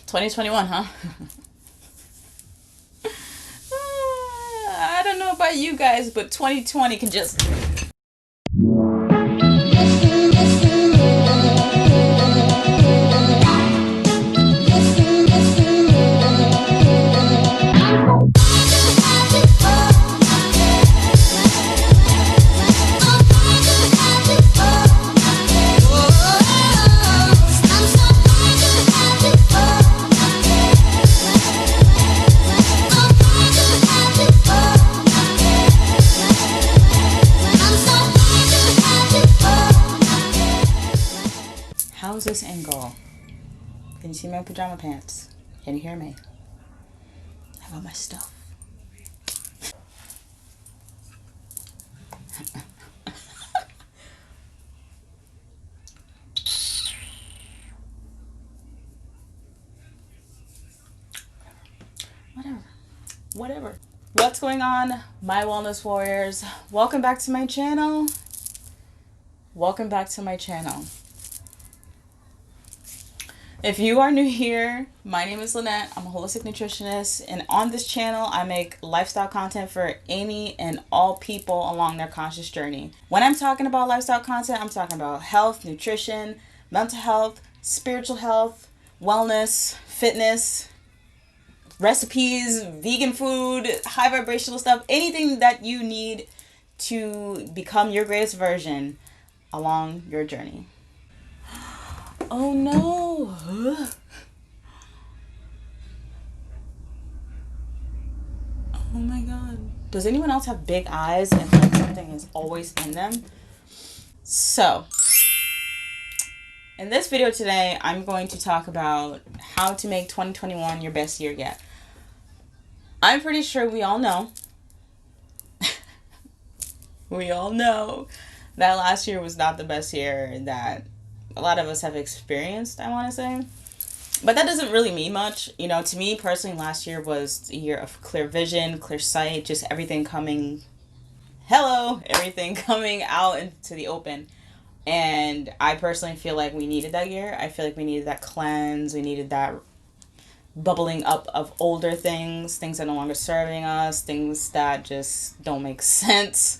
2021, huh? I don't know about you guys, but 2020 can just... How's this angle? Can you see my pajama pants? Can you hear me? How about my stuff? Whatever. What's going on, my wellness warriors? Welcome back to my channel. Welcome back to my channel. If you are new here, my name is Lynette. I'm a holistic nutritionist, and on this channel, I make lifestyle content for any and all people along their conscious journey. When I'm talking about lifestyle content, I'm talking about health, nutrition, mental health, spiritual health, wellness, fitness, recipes, vegan food, high vibrational stuff, anything that you need to become your greatest version along your journey. Oh no. Oh my god. Does anyone else have big eyes and like something is always in them? So, in this video today, I'm going to talk about how to make 2021 your best year yet. I'm pretty sure we all know. We all know that last year was not the best year that a lot of us have experienced, I want to say. But that doesn't really mean much. You know, to me personally, last year was a year of clear vision, clear sight, just everything coming, everything coming out into the open. And I personally feel like we needed that year. I feel like we needed that cleanse. We needed that bubbling up of older things that are no longer serving us, things that just don't make sense.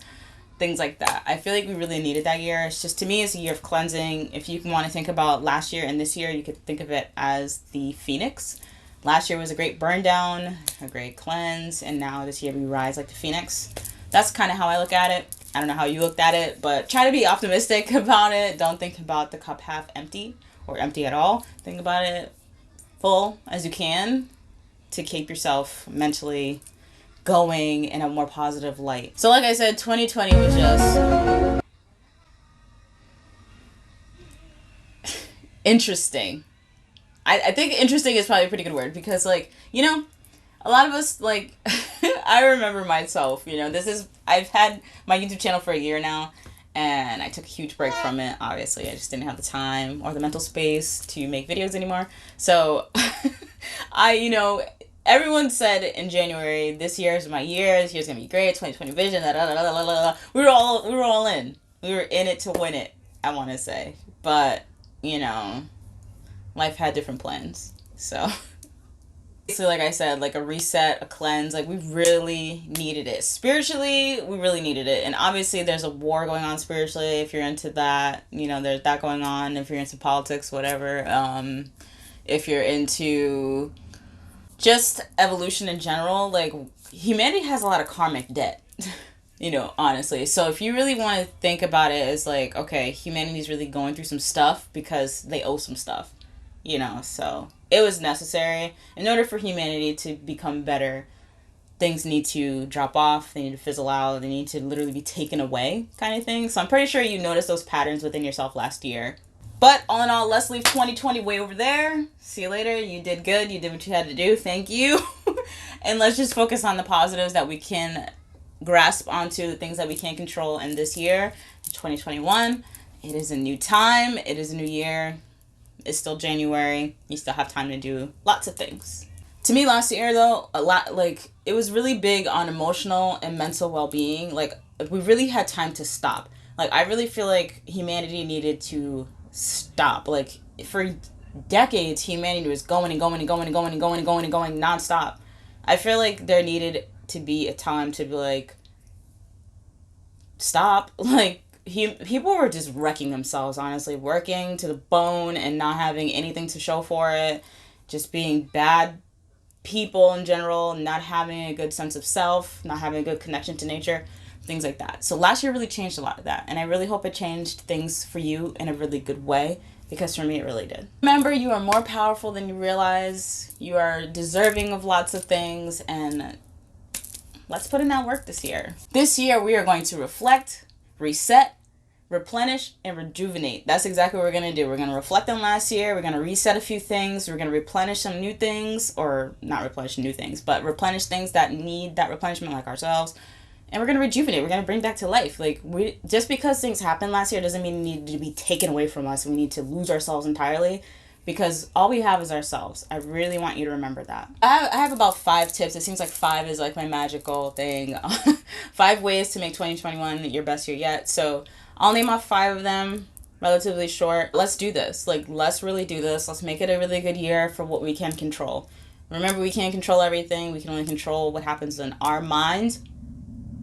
Things like that. I feel like we really needed that year. It's just, to me, it's a year of cleansing. If you want to think about last year and this year, you could think of it as the phoenix. Last year was a great burn down, a great cleanse, and now this year we rise like the phoenix. That's kind of how I look at it. I don't know how you looked at it, but try to be optimistic about it. Don't think about the cup half empty or empty at all. Think about it full as you can to keep yourself mentally going in a more positive light. So like I said, 2020 was just interesting. I think interesting is probably a pretty good word because, like, you know, a lot of us, like, I remember myself, you know, I've had my YouTube channel for a year now, and I took a huge break from it. Obviously, I just didn't have the time or the mental space to make videos anymore. So everyone said in January, this year is my year. This year's gonna be great. 2020 vision. Da, da, da, da, da, da. We were all in. We were in it to win it, I want to say. But you know, life had different plans. So basically, like I said, like a reset, a cleanse. Like we really needed it spiritually. We really needed it, and obviously, there's a war going on spiritually. If you're into that, you know, there's that going on. If you're into politics, whatever. If you're into just evolution in general, like humanity has a lot of karmic debt, you know, honestly. So if you really want to think about it as like, okay, humanity's really going through some stuff because they owe some stuff, you know, so it was necessary. In order for humanity to become better, things need to drop off, they need to fizzle out, they need to literally be taken away kind of thing. So I'm pretty sure you noticed those patterns within yourself last year. But all in all, let's leave 2020 way over there. See you later. You did good. You did what you had to do. Thank you. And let's just focus on the positives that we can grasp onto, the things that we can control in this year, 2021. It is a new time. It is a new year. It's still January. You still have time to do lots of things. To me, last year, though, it was really big on emotional and mental well-being. Like, we really had time to stop. Like, I really feel like humanity needed to stop. Like, for decades, humanity was going and going and going and going and going and going and going nonstop. I feel like there needed to be a time to be like, stop. Like, people were just wrecking themselves, honestly, working to the bone and not having anything to show for it, just being bad people in general, not having a good sense of self, not having a good connection to nature, things like that. So last year really changed a lot of that, and I really hope it changed things for you in a really good way, because for me it really did. Remember, you are more powerful than you realize. You are deserving of lots of things, and let's put in that work this year. This year we are going to reflect, reset, replenish, and rejuvenate. That's exactly what we're going to do. We're going to reflect on last year. We're going to reset a few things. We're going to replenish some new things, or not replenish new things, but replenish things that need that replenishment, like ourselves. And we're going to rejuvenate. We're going to bring back to life. Like, we just because things happened last year doesn't mean it needed to be taken away from us. We need to lose ourselves entirely, because all we have is ourselves. I really want you to remember that. I have about 5 tips. It seems like 5 is like my magical thing. 5 ways to make 2021 your best year yet. So I'll name off 5 of them, relatively short. Let's do this. Like, let's really do this. Let's make it a really good year for what we can control. Remember, we can't control everything. We can only control what happens in our minds,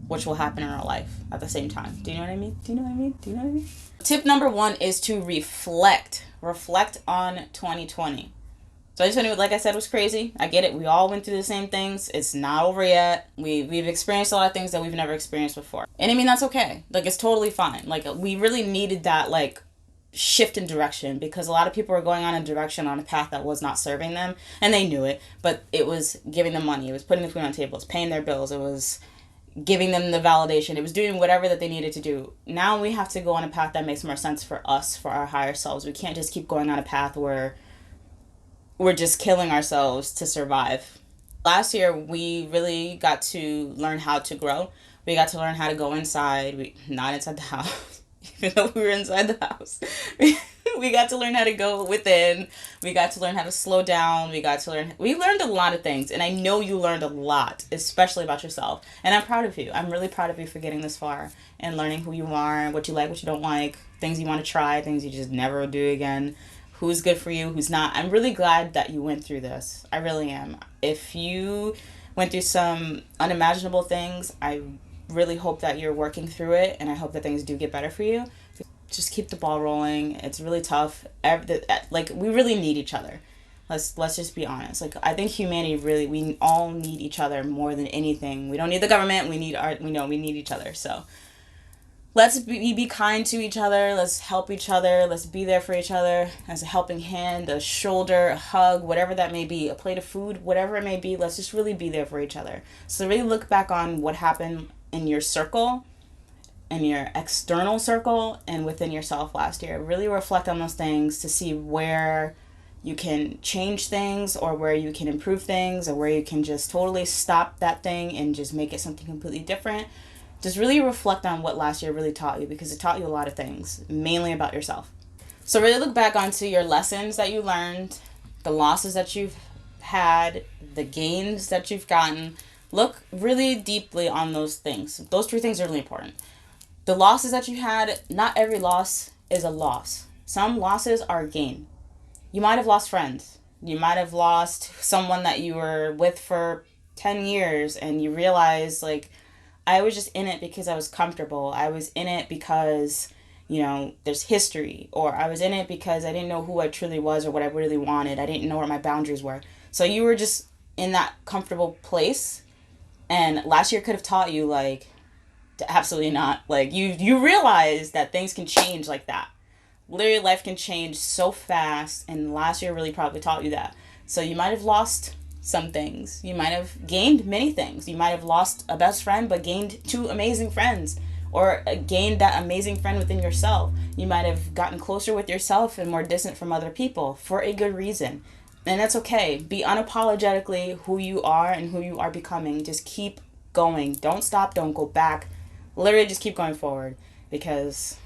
which will happen in our life at the same time. Do you know what I mean? Do you know what I mean? Do you know what I mean? Tip number 1 is to reflect. Reflect on 2020. So I just want to, like I said, was crazy. I get it. We all went through the same things. It's not over yet. We've experienced a lot of things that we've never experienced before. And I mean, that's okay. Like, it's totally fine. Like, we really needed that, like, shift in direction, because a lot of people were going on a direction, on a path that was not serving them, and they knew it, but it was giving them money. It was putting the food on the table. It was paying their bills. It was giving them the validation. It was doing whatever that they needed to do. Now we have to go on a path that makes more sense for us, for our higher selves. We can't just keep going on a path where we're just killing ourselves to survive. Last year, we really got to learn how to grow. We got to learn how to go inside. Not inside the house, even though we were inside the house. We got to learn how to go within. We got to learn how to slow down. We learned a lot of things. And I know you learned a lot, especially about yourself. And I'm proud of you. I'm really proud of you for getting this far and learning who you are, what you like, what you don't like, things you want to try, things you just never do again, who's good for you, who's not. I'm really glad that you went through this. I really am. If you went through some unimaginable things, I really hope that you're working through it, and I hope that things do get better for you. Just keep the ball rolling. It's really tough. Like, we really need each other. Let's just be honest. Like, I think humanity really, we all need each other more than anything. We don't need the government. We need we need each other. So let's be kind to each other. Let's help each other. Let's be there for each other as a helping hand, a shoulder, a hug, whatever that may be, a plate of food, whatever it may be. Let's just really be there for each other. So really look back on what happened in your circle, in your external circle, and within yourself last year. Really reflect on those things to see where you can change things, or where you can improve things, or where you can just totally stop that thing and just make it something completely different. Just really reflect on what last year really taught you, because it taught you a lot of things, mainly about yourself. So really look back onto your lessons that you learned, the losses that you've had, the gains that you've gotten. Look really deeply on those things. Those 3 things are really important. The losses that you had, not every loss is a loss. Some losses are a gain. You might have lost friends. You might have lost someone that you were with for 10 years, and you realize, like, I was just in it because I was comfortable. I was in it because, there's history. Or I was in it because I didn't know who I truly was or what I really wanted. I didn't know where my boundaries were. So you were just in that comfortable place. And last year could have taught you, like, absolutely not. Like, you realize that things can change like that. Literally, life can change so fast, and last year really probably taught you that. So you might have lost some things. You might have gained many things. You might have lost a best friend, but gained 2 amazing friends, or gained that amazing friend within yourself. You might have gotten closer with yourself and more distant from other people for a good reason. And that's okay. Be unapologetically who you are and who you are becoming. Just keep going. Don't stop. Don't go back. Literally just keep going forward, because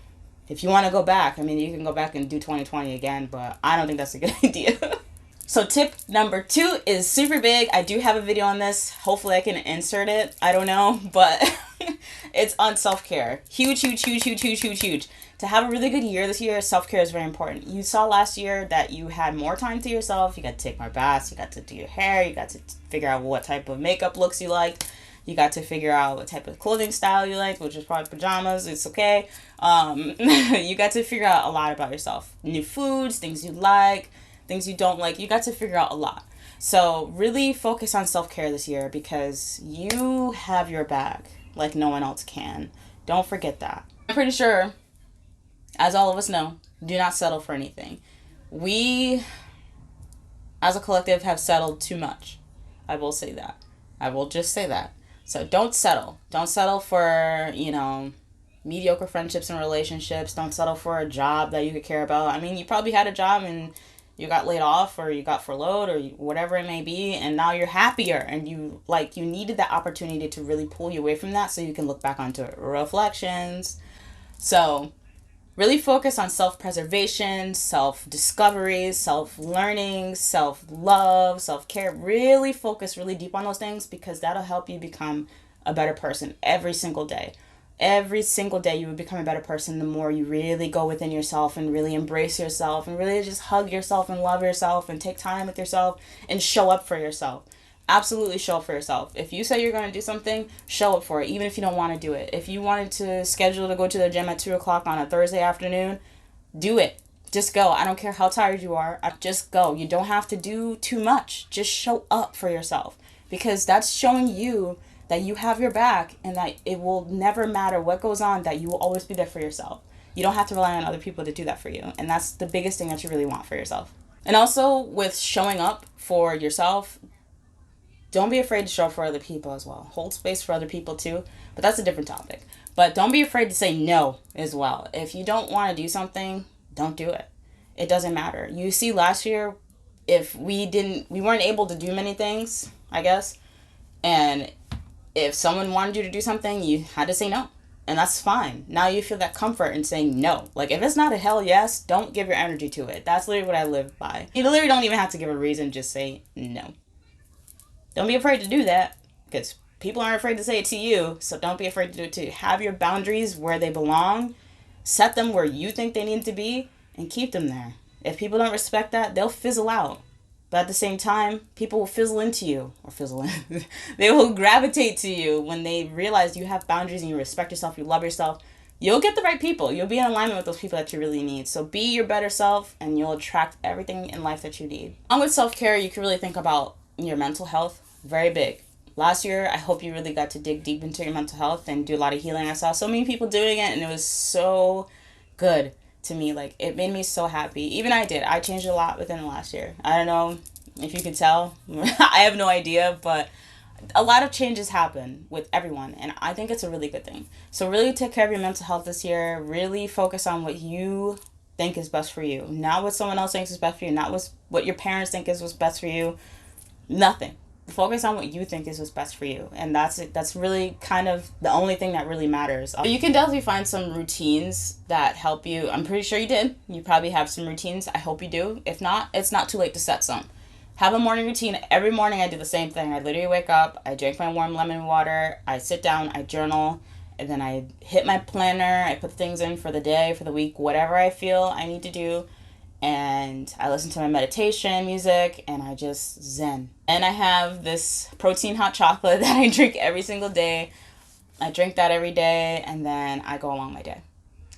if you want to go back, I mean, you can go back and do 2020 again, but I don't think that's a good idea. So tip number 2 is super big. I do have a video on this. Hopefully I can insert it. I don't know, but It's on self-care. Huge, huge, huge, huge, huge, huge, huge. To have a really good year this year, self-care is very important. You saw last year that you had more time to yourself. You got to take more baths. You got to do your hair. You got to figure out what type of makeup looks you like. You got to figure out what type of clothing style you like, which is probably pajamas. It's okay. You got to figure out a lot about yourself. New foods, things you like, things you don't like. You got to figure out a lot. So really focus on self-care this year because you have your back like no one else can. Don't forget that. I'm pretty sure, as all of us know, do not settle for anything. We, as a collective, have settled too much. I will say that. I will just say that. So don't settle. Don't settle for, mediocre friendships and relationships. Don't settle for a job that you could care about. I mean, you probably had a job and you got laid off or you got furloughed or whatever it may be, and now you're happier and you needed that opportunity to really pull you away from that so you can look back onto reflections. So really focus on self-preservation, self-discovery, self-learning, self-love, self-care. Really focus really deep on those things because that'll help you become a better person every single day. Every single day you will become a better person the more you really go within yourself and really embrace yourself and really just hug yourself and love yourself and take time with yourself and show up for yourself. Absolutely show up for yourself. If you say you're going to do something, show up for it, even if you don't want to do it. If you wanted to schedule to go to the gym at 2 o'clock on a Thursday afternoon, do it. Just go. I don't care how tired you are. Just go. You don't have to do too much. Just show up for yourself because that's showing you that you have your back and that it will never matter what goes on, that you will always be there for yourself. You don't have to rely on other people to do that for you. And that's the biggest thing that you really want for yourself. And also with showing up for yourself, don't be afraid to show up for other people as well. Hold space for other people too, but that's a different topic. But don't be afraid to say no as well. If you don't want to do something, don't do it. It doesn't matter. You see last year, if we weren't able to do many things, I guess. And if someone wanted you to do something, you had to say no. And that's fine. Now you feel that comfort in saying no. Like if it's not a hell yes, don't give your energy to it. That's literally what I live by. You literally don't even have to give a reason, just say no. Don't be afraid to do that because people aren't afraid to say it to you. So don't be afraid to do it too. Have your boundaries where they belong. Set them where you think they need to be and keep them there. If people don't respect that, they'll fizzle out. But at the same time, people will fizzle into you. Or fizzle in. They will gravitate to you when they realize you have boundaries and you respect yourself, you love yourself. You'll get the right people. You'll be in alignment with those people that you really need. So be your better self and you'll attract everything in life that you need. Along with self-care, you can really think about your mental health. Very big. Last year, I hope you really got to dig deep into your mental health and do a lot of healing. I saw so many people doing it and it was so good to me. Like it made me so happy. Even I did. I changed a lot within the last year. I don't know if you could tell. I have no idea, but a lot of changes happen with everyone and I think it's a really good thing. So really take care of your mental health this year. Really focus on what you think is best for you. Not what someone else thinks is best for you. Not what your parents think is what's best for you. Nothing. Focus on what you think is what's best for you. And that's it. That's really kind of the only thing that really matters. You can definitely find some routines that help you. I'm pretty sure you did. You probably have some routines. I hope you do. If not, it's not too late to set some. Have a morning routine. Every morning I do the same thing. I literally wake up, I drink my warm lemon water, I sit down, I journal, and then I hit my planner. I put things in for the day, for the week, whatever I feel I need to do. And I listen to my meditation music and I just zen. And I have this protein hot chocolate that I drink every single day. I drink that every day and then I go along my day.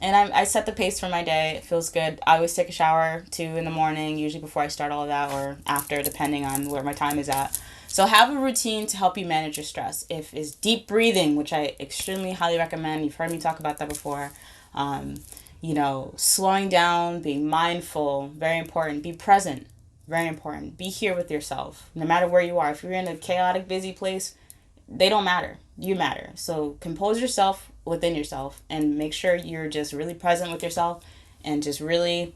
And I set the pace for my day. It feels good. I always take a shower too in the morning, usually before I start all of that or after, depending on where my time is at. So have a routine to help you manage your stress. If it's deep breathing, which I extremely highly recommend. You've heard me talk about that before. Slowing down, being mindful, very important. Be present, very important. Be here with yourself, no matter where you are. If you're in a chaotic, busy place, they don't matter. You matter. So compose yourself within yourself and make sure you're just really present with yourself and just really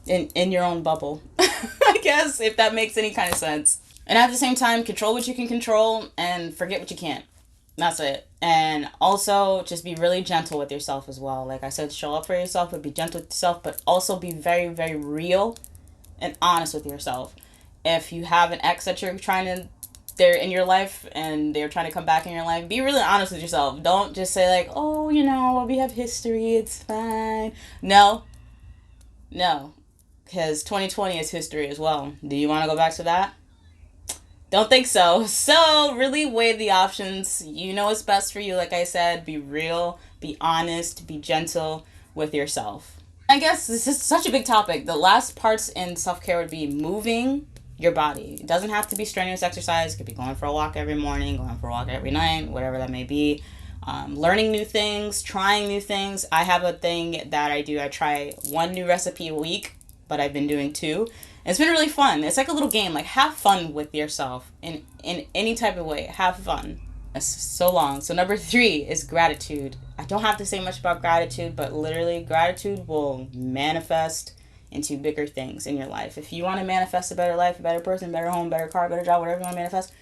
in your own bubble, I guess, if that makes any kind of sense. And at the same time, control what you can control and forget what you can't. That's it. And also just be really gentle with yourself as well. Like I said, show up for yourself, but be gentle with yourself, but also be very, very real and honest with yourself. If you have an ex that you're trying to they're in your life and they're trying to come back in your life, be really honest with yourself. Don't just say like, oh, we have history, it's fine. No, no, because 2020 is history as well. Do you want to go back to that? Don't think so. So really weigh the options. You know what's best for you. Like I said, be real, be honest, be gentle with yourself. I guess this is such a big topic. The last parts in self-care would be moving your body. It doesn't have to be strenuous exercise. It could be going for a walk every morning, going for a walk every night, whatever that may be. Learning new things, trying new things. I have a thing that I do. I try one new recipe a week, but I've been doing two. It's been really fun. It's like a little game. Like, have fun with yourself in any type of way. Have fun. It's so long. So number 3 is gratitude. I don't have to say much about gratitude, but literally gratitude will manifest into bigger things in your life. If you want to manifest a better life, a better person, better home, better car, better job, whatever you want to manifest,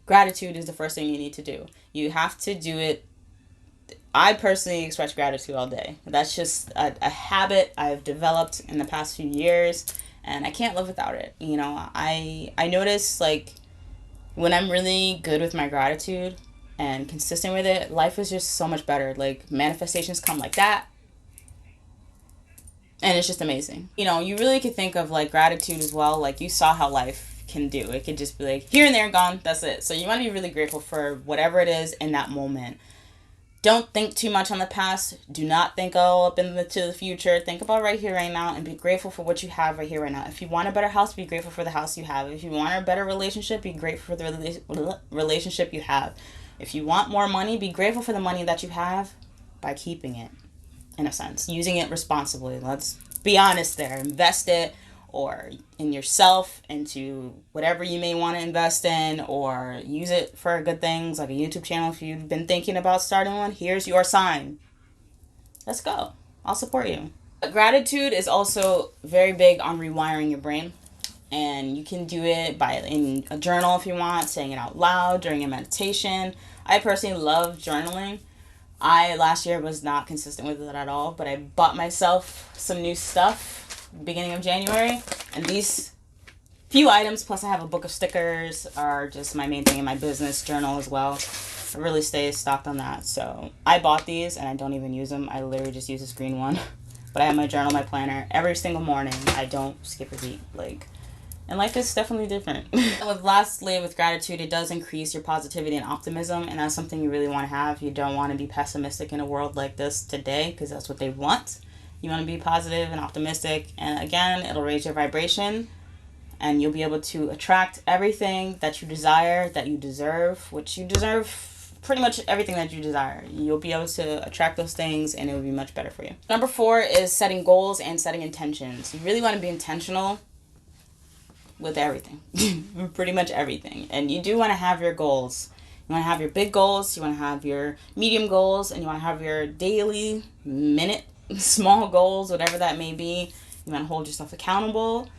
gratitude is the first thing you need to do. You have to do it. I personally express gratitude all day. That's just a habit I've developed in the past few years, and I can't live without it. I notice, like, when I'm really good with my gratitude and consistent with it, life is just so much better. Like, manifestations come like that, and it's just amazing. You really could think of, like, gratitude as well. Like, you saw how life can do. It could just be like, here and there and gone, that's it. So you want to be really grateful for whatever it is in that moment. Don't think too much on the past. Do not think up into the future. Think about right here, right now, and be grateful for what you have right here, right now. If you want a better house, be grateful for the house you have. If you want a better relationship, be grateful for the relationship you have. If you want more money, be grateful for the money that you have by keeping it, in a sense. Using it responsibly. Let's be honest there. Invest it, or in yourself, into whatever you may want to invest in, or use it for good things like a YouTube channel. If you've been thinking about starting one, here's your sign. Let's go. I'll support you. Gratitude is also very big on rewiring your brain, and you can do it in a journal if you want, saying it out loud during a meditation. I personally love journaling. I last year was not consistent with it at all, but I bought myself some new stuff beginning of January, and these few items plus I have a book of stickers are just my main thing in my business journal as well. I really stay stocked on that. So I bought these and I don't even use them. I literally just use this green one. But I have my journal, my planner every single morning. I don't skip a beat. And life is definitely different. Lastly, with gratitude, it does increase your positivity and optimism, and that's something you really want to have. You don't want to be pessimistic in a world like this today, because that's what they want. You want to be positive and optimistic, and again, it'll raise your vibration, and you'll be able to attract everything that you desire, that you deserve, which you deserve pretty much everything that you desire. You'll be able to attract those things, and it will be much better for you. Number 4 is setting goals and setting intentions. You really want to be intentional with everything. Pretty much everything. And you do want to have your goals. You want to have your big goals, you want to have your medium goals, and you want to have your daily, minute, small goals, whatever that may be. You want to hold yourself accountable.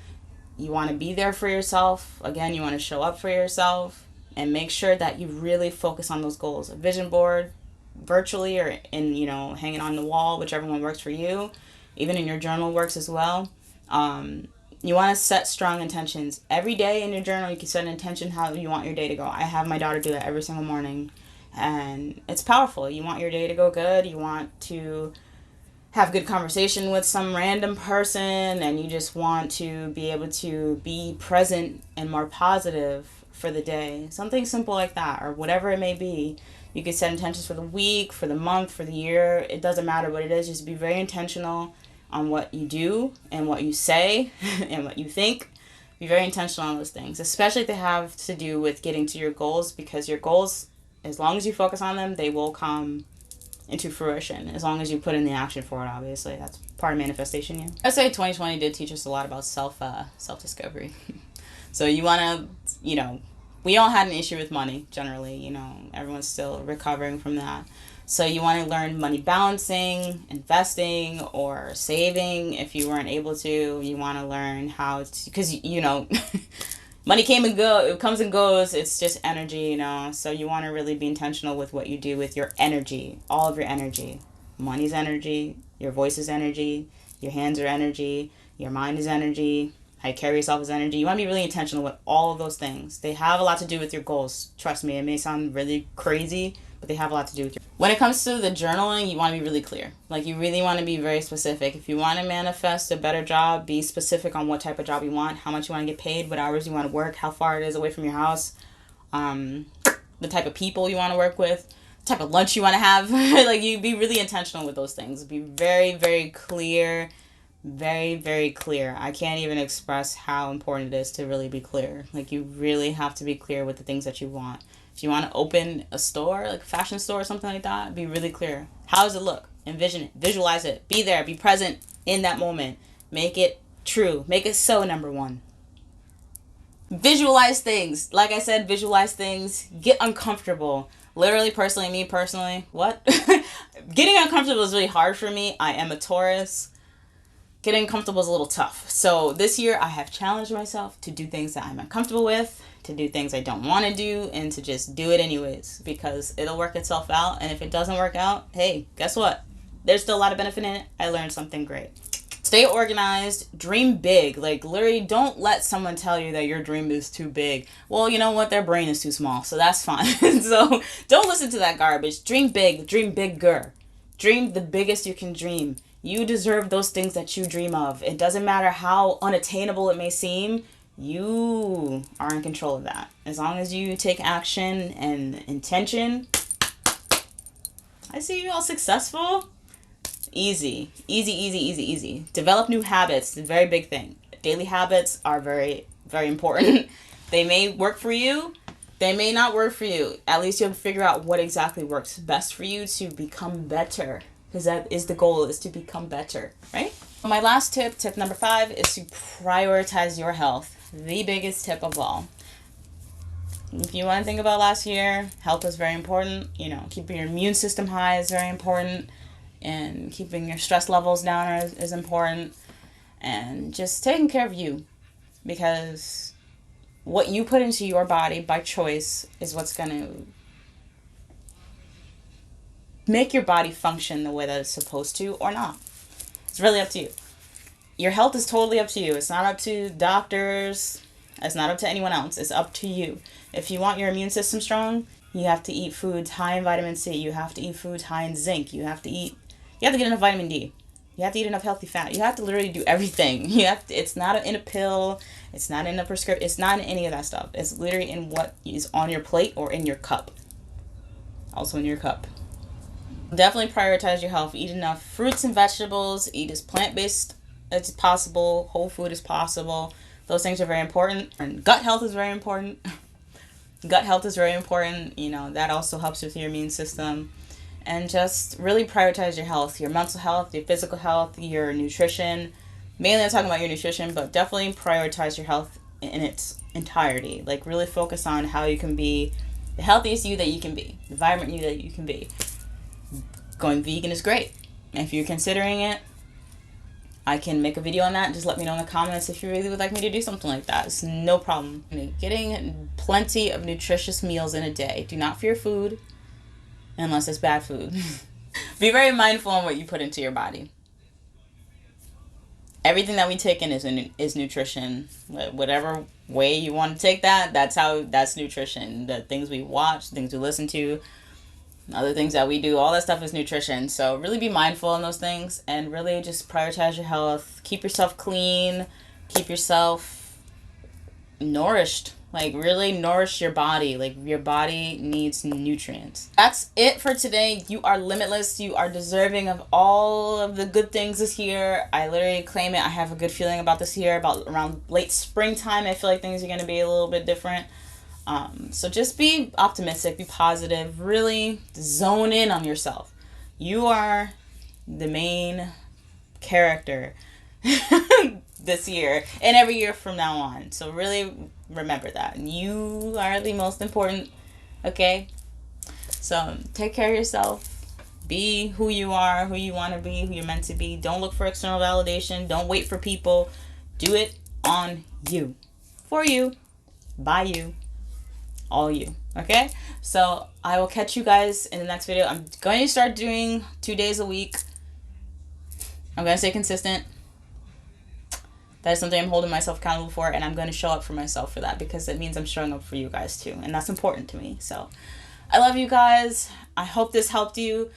You want to be there for yourself. Again, you want to show up for yourself, and make sure that you really focus on those goals. A vision board, virtually, or hanging on the wall, whichever one works for you. Even in your journal works as well. You want to set strong intentions. Every day in your journal, you can set an intention how you want your day to go. I have my daughter do that every single morning, and it's powerful. You want your day to go good. You want to have good conversation with some random person, and you just want to be able to be present and more positive for the day. Something simple like that, or whatever it may be. You can set intentions for the week, for the month, for the year. It doesn't matter what it is. Just be very intentional on what you do and what you say and what you think. Be very intentional on those things, especially if they have to do with getting to your goals, because your goals, as long as you focus on them, they will come into fruition, as long as you put in the action for it. Obviously, that's part of manifestation. I'd say 2020 did teach us a lot about self-discovery. So you want to, we all had an issue with money generally. Everyone's still recovering from that. So you want to learn money balancing, investing, or saving. If you weren't able to, you want to learn how to, because money comes and goes. It's just energy, So you want to really be intentional with what you do with your energy, all of your energy. Money's energy, your voice is energy, your hands are energy, your mind is energy. how you carry yourself as energy. You want to be really intentional with all of those things. They have a lot to do with your goals. Trust me, it may sound really crazy, but they have a lot to do with your... When it comes to the journaling, you want to be really clear. Like, you really want to be very specific. If you want to manifest a better job, be specific on what type of job you want, how much you want to get paid, what hours you want to work, how far it is away from your house, the type of people you want to work with, the type of lunch you want to have. Like, you be really intentional with those things. Be very, very clear. Very, very clear. I can't even express how important it is to really be clear. Like, you really have to be clear with the things that you want. If you want to open a store, like a fashion store or something like that, be really clear. How does it look? Envision it. Visualize it. Be there. Be present in that moment. Make it true. Make it so, number one. Visualize things. Like I said, visualize things. Get uncomfortable. Literally, personally, me personally, what? Getting uncomfortable is really hard for me. I am a Taurus. Getting comfortable is a little tough. So this year I have challenged myself to do things that I'm uncomfortable with, to do things I don't want to do, and to just do it anyways, because it'll work itself out. And if it doesn't work out, hey, guess what? There's still a lot of benefit in it. I learned something great. Stay organized, dream big. Like, literally, don't let someone tell you that your dream is too big. Well, you know what? Their brain is too small, so that's fine. So don't listen to that garbage. Dream big, dream bigger. Dream the biggest you can dream. You deserve those things that you dream of. It doesn't matter how unattainable it may seem. You are in control of that. As long as you take action and intention, I see you all successful. Easy. Easy, easy, easy, easy. Develop new habits. It's a very big thing. Daily habits are very, very important. They may work for you. They may not work for you. At least you'll figure out what exactly works best for you to become better. Because that is the goal, is to become better, right? My last tip, tip number 5, is to prioritize your health. The biggest tip of all. If you want to think about last year, health is very important. You know, keeping your immune system high is very important. And keeping your stress levels down is important. And just taking care of you. Because what you put into your body by choice is what's going to make your body function the way that it's supposed to or not. It's really up to you. Your health is totally up to you. It's not up to doctors. It's not up to anyone else. It's up to you. If you want your immune system strong, you have to eat foods high in vitamin C. You have to eat foods high in zinc. You have to get enough vitamin D. You have to eat enough healthy fat. You have to literally do everything. It's not in a pill. It's not in a prescription. It's not in any of that stuff. It's literally in what is on your plate or in your cup. Also in your cup. Definitely prioritize your health. Eat enough fruits and vegetables. Eat as plant-based as possible. Whole food as possible. Those things are very important. And gut health is very important. Gut health is very important. You know, that also helps with your immune system. And just really prioritize your health. Your mental health, your physical health, your nutrition. Mainly I'm talking about your nutrition, but definitely prioritize your health in its entirety. Like, really focus on how you can be the healthiest you that you can be. The vibrant you that you can be. Going vegan is great. If you're considering it, I can make a video on that. Just let me know in the comments if you really would like me to do something like that. It's no problem. Getting plenty of nutritious meals in a day. Do not fear food unless it's bad food. Be very mindful on what you put into your body. Everything that we take in is nutrition. Whatever way you want to take that, that's nutrition. The things we watch, things we listen to, other things that we do, all that stuff is nutrition. So really be mindful in those things and really just prioritize your health. Keep yourself clean. Keep yourself nourished. Like, really nourish your body. Like, your body needs nutrients. That's it for today. You are limitless. You are deserving of all of the good things this year. I literally claim it. I have a good feeling about this year. About around late springtime, I feel like things are going to be a little bit different. So just be optimistic, be positive, really zone in on yourself. You are the main character this year and every year from now on. So really remember that. You are the most important, okay? So take care of yourself. Be who you are, who you want to be, who you're meant to be. Don't look for external validation. Don't wait for people. Do it on you. For you. By you. All you. Okay? So I will catch you guys in the next video. I'm going to start doing 2 days a week. I'm going to stay consistent. That is something I'm holding myself accountable for, and I'm going to show up for myself for that, because it means I'm showing up for you guys too, and that's important to me. So I love you guys. I hope this helped you.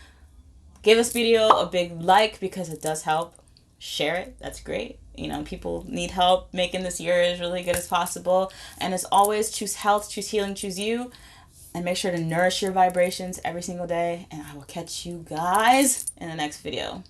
Give this video a big like, because it does help. Share it. That's great. You know, people need help making this year as really good as possible. And as always, choose health, choose healing, choose you. And make sure to nourish your vibrations every single day. And I will catch you guys in the next video.